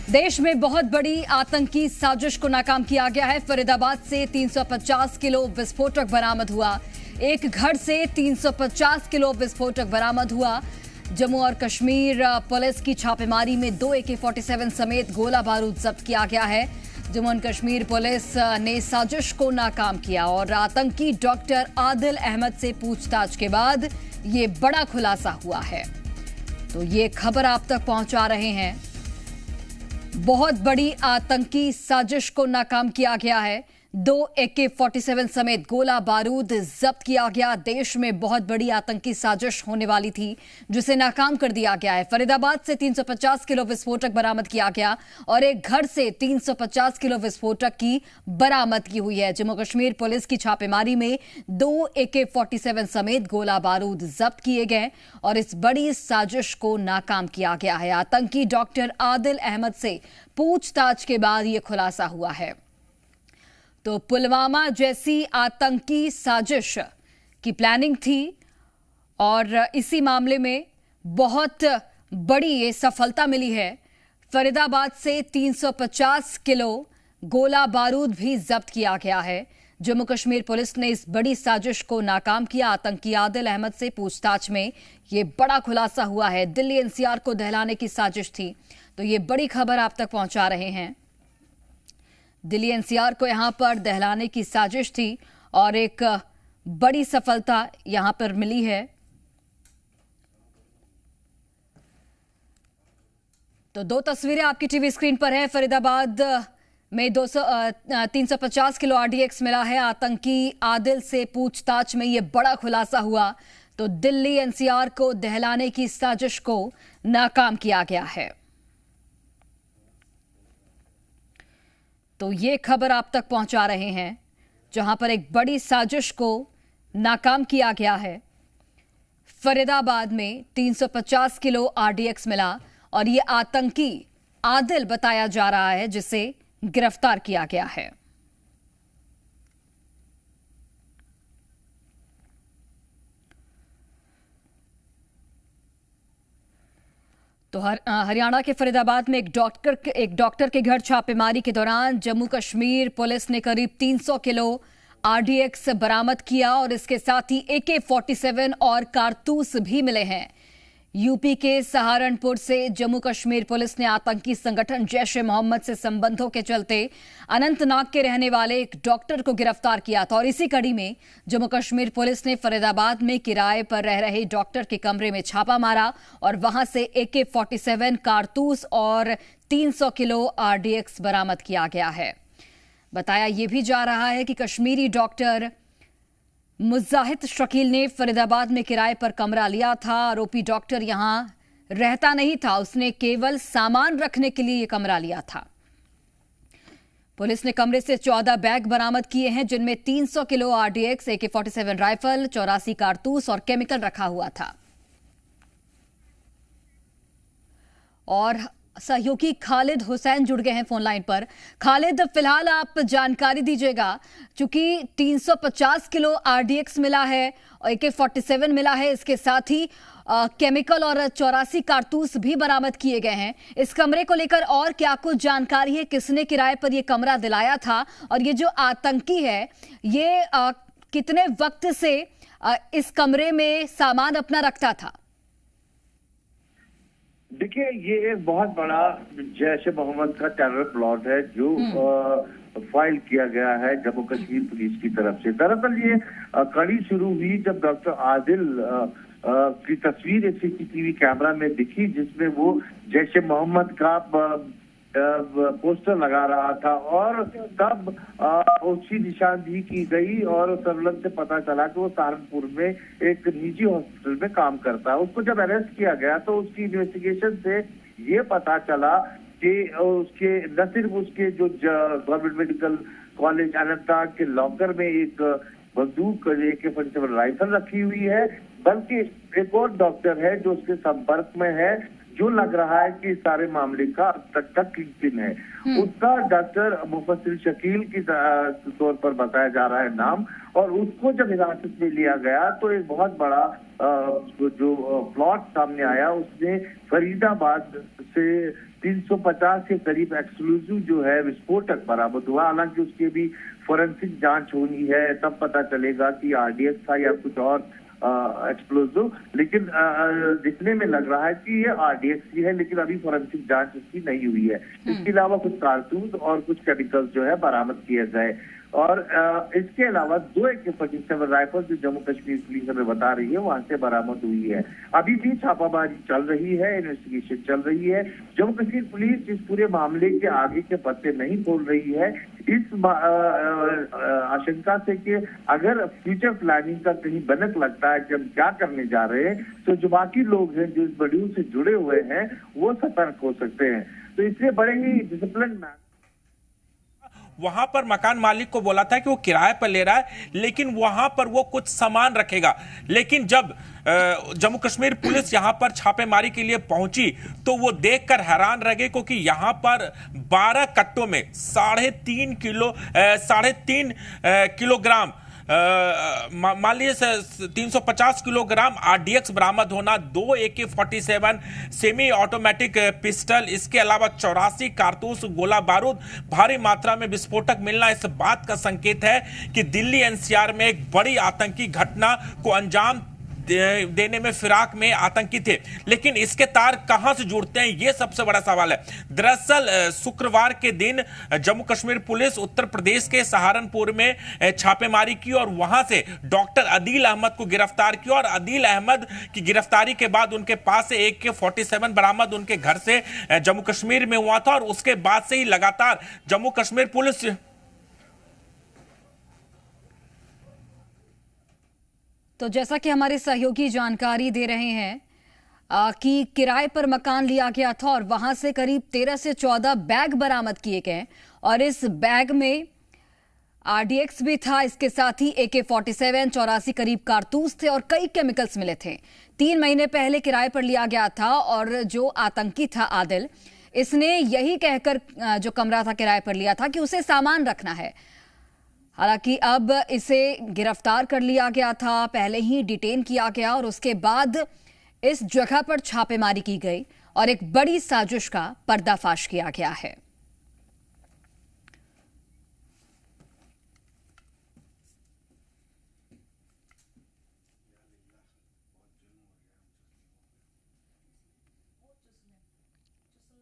देश में बहुत बड़ी आतंकी साजिश को नाकाम किया गया है। फरीदाबाद से 350 किलो विस्फोटक बरामद हुआ। एक घर से 350 किलो विस्फोटक बरामद हुआ। जम्मू और कश्मीर पुलिस की छापेमारी में 2 AK-47 समेत गोला बारूद जब्त किया गया है। जम्मू और कश्मीर पुलिस ने साजिश को नाकाम किया और आतंकी डॉक्टर आदिल अहमद से पूछताछ के बाद ये बड़ा खुलासा हुआ है। तो ये खबर आप तक पहुंचा रहे हैं। बहुत बड़ी आतंकी साजिश को नाकाम किया गया है। 2 AK-47 समेत गोला बारूद जब्त किया गया। देश में बहुत बड़ी आतंकी साजिश होने वाली थी जिसे नाकाम कर दिया गया है। फरीदाबाद से 350 किलो विस्फोटक बरामद किया गया और एक घर से 350 किलो विस्फोटक की बरामदगी हुई है। जम्मू कश्मीर पुलिस की छापेमारी में 2 AK-47 समेत गोला बारूद जब्त किए गए और इस बड़ी साजिश को नाकाम किया गया है। आतंकी डॉक्टर आदिल अहमद से पूछताछ के बाद यह खुलासा हुआ है। तो पुलवामा जैसी आतंकी साजिश की प्लानिंग थी और इसी मामले में बहुत बड़ी ये सफलता मिली है। फरीदाबाद से 350 किलो गोला बारूद भी जब्त किया गया है। जम्मू कश्मीर पुलिस ने इस बड़ी साजिश को नाकाम किया। आतंकी आदिल अहमद से पूछताछ में ये बड़ा खुलासा हुआ है। दिल्ली NCR को दहलाने की साजिश थी। तो ये बड़ी खबर आप तक पहुंचा रहे हैं। दिल्ली NCR को यहां पर दहलाने की साजिश थी और एक बड़ी सफलता यहां पर मिली है। तो 2 तस्वीरें आपकी टीवी स्क्रीन पर है। फरीदाबाद में 350 किलो RDX मिला है। आतंकी आदिल से पूछताछ में यह बड़ा खुलासा हुआ। तो दिल्ली NCR को दहलाने की साजिश को नाकाम किया गया है। तो ये खबर आप तक पहुंचा रहे हैं जहां पर एक बड़ी साजिश को नाकाम किया गया है। फरीदाबाद में 350 किलो RDX मिला और ये आतंकी आदिल बताया जा रहा है जिसे गिरफ्तार किया गया है। तो हरियाणा के फरीदाबाद में एक डॉक्टर के घर छापेमारी के दौरान जम्मू कश्मीर पुलिस ने करीब 300 किलो RDX बरामद किया और इसके साथ ही AK-47 और कारतूस भी मिले हैं। यूपी के सहारनपुर से जम्मू कश्मीर पुलिस ने आतंकी संगठन जैश-ए-मोहम्मद से संबंधों के चलते अनंतनाग के रहने वाले एक डॉक्टर को गिरफ्तार किया था और इसी कड़ी में जम्मू कश्मीर पुलिस ने फरीदाबाद में किराए पर रह रहे डॉक्टर के कमरे में छापा मारा और वहां से AK-47 कारतूस और 300 किलो RDX बरामद किया गया है। बताया यह भी जा रहा है कि कश्मीरी डॉक्टर मुजाहिद शकील ने फरीदाबाद में किराए पर कमरा लिया था। आरोपी डॉक्टर यहां रहता नहीं था, उसने केवल सामान रखने के लिए यह कमरा लिया था। पुलिस ने कमरे से 14 बैग बरामद किए हैं जिनमें 300 किलो RDX, AK-47 राइफल, 84 कारतूस और केमिकल रखा हुआ था। और सहयोगी खालिद हुसैन जुड़ गए हैं फोन लाइन पर। खालिद, फिलहाल आप जानकारी दीजिएगा, चूंकि 350 किलो RDX मिला है और AK-47 मिला है, इसके साथ ही केमिकल और 84 कारतूस भी बरामद किए गए हैं। इस कमरे को लेकर और क्या कुछ जानकारी है? किसने किराए पर यह कमरा दिलाया था और ये जो आतंकी है ये कितने वक्त से इस कमरे में सामान अपना रखता था? देखिए, ये एक बहुत बड़ा जैश-ए-मोहम्मद का टेरर प्लॉट है जो फाइल किया गया है जम्मू कश्मीर पुलिस की तरफ से। दरअसल ये कड़ी शुरू हुई जब डॉक्टर आदिल की तस्वीर एक CCTV कैमरा में दिखी जिसमें वो जैश-ए-मोहम्मद का पोस्टर लगा रहा था और तब उसकी निशानदेही की गई और सर्विलेंस से पता चला कि वो सहारनपुर में एक निजी हॉस्पिटल में काम करता है। उसको जब अरेस्ट किया गया तो उसकी इन्वेस्टिगेशन से ये पता चला कि उसके न सिर्फ उसके जो गवर्नमेंट मेडिकल कॉलेज अनंतनाग के लॉकर में एक बंदूक AK-47 राइफल रखी हुई है, बल्कि एक और डॉक्टर है जो उसके संपर्क में है, जो लग रहा है कि सारे मामले का अब तक किंगपिन है। उसका डॉक्टर मुफस्सिल शकील की तौर पर बताया जा रहा है नाम, और उसको जब हिरासत में लिया गया तो एक बहुत बड़ा जो प्लॉट सामने आया। उसने फरीदाबाद से 350 के करीब एक्सप्लोजिव जो है विस्फोटक बरामद हुआ। हालांकि उसकी भी फोरेंसिक जांच होनी है, तब पता चलेगा कि आरडीएक्स था या कुछ और एक्सप्लोजिव। लेकिन दिखने में लग रहा है कि ये आरडीएक्स ही है, लेकिन अभी फोरेंसिक जांच इसकी नहीं हुई है। इसके अलावा कुछ कारतूस और कुछ केमिकल्स जो है बरामद किए गए। और इसके अलावा 2 AK-47 राइफल जो जम्मू कश्मीर पुलिस हमें बता रही है वहां से बरामद हुई है। अभी भी छापामारी चल रही है, इन्वेस्टिगेशन चल रही है। जम्मू कश्मीर पुलिस इस पूरे मामले के आगे के पत्ते नहीं खोल रही है, इस आशंका से कि अगर फ्यूचर प्लानिंग का कहीं बनक लगता है कि हम क्या करने जा रहे हैं, तो जो बाकी लोग हैं जो इस शेड्यूल से जुड़े हुए हैं वो सतर्क हो सकते हैं। तो इसलिए बड़े ही डिसिप्लिन वहां पर मकान मालिक को बोला था कि वो किराए पर ले रहा है, लेकिन वहां पर वो कुछ सामान रखेगा। लेकिन जब जम्मू कश्मीर पुलिस यहां पर छापेमारी के लिए पहुंची तो वो देखकर हैरान रह गए, क्योंकि यहां पर 12 कट्टों में 3.5 किलोग्राम मान लीजिए 350 किलोग्राम आरडीएक्स बरामद होना, 2 AK-47 सेमी ऑटोमेटिक पिस्टल, इसके अलावा 84 कारतूस गोला बारूद, भारी मात्रा में विस्फोटक मिलना इस बात का संकेत है कि दिल्ली एनसीआर में एक बड़ी आतंकी घटना को अंजाम देने में फिराक में आतंकी थे। लेकिन इसके तार कहां से जुड़ते हैं, यह सबसे बड़ा सवाल है। दरअसल शुक्रवार के दिन जम्मू कश्मीर पुलिस उत्तर प्रदेश के सहारनपुर में छापेमारी की और वहां से डॉक्टर अदील अहमद को गिरफ्तार किया। और अदील अहमद की गिरफ्तारी के बाद उनके पास से AK-47 बरामद उनके घर से जम्मू कश्मीर में हुआ था। और उसके बाद से ही लगातार जम्मू कश्मीर पुलिस तो जैसा कि हमारे सहयोगी जानकारी दे रहे हैं कि किराए पर मकान लिया गया था और वहां से करीब 13 से 14 बैग बरामद किए गए और इस बैग में आरडीएक्स भी था। इसके साथ ही AK-47, 84 करीब कारतूस थे और कई केमिकल्स मिले थे। 3 महीने पहले किराए पर लिया गया था और जो आतंकी था आदिल, इसने यही कहकर जो कमरा था किराए पर लिया था कि उसे सामान रखना है। हालांकि अब इसे गिरफ्तार कर लिया गया था, पहले ही डिटेन किया गया और उसके बाद इस जगह पर छापेमारी की गई और एक बड़ी साजिश का पर्दाफाश किया गया है।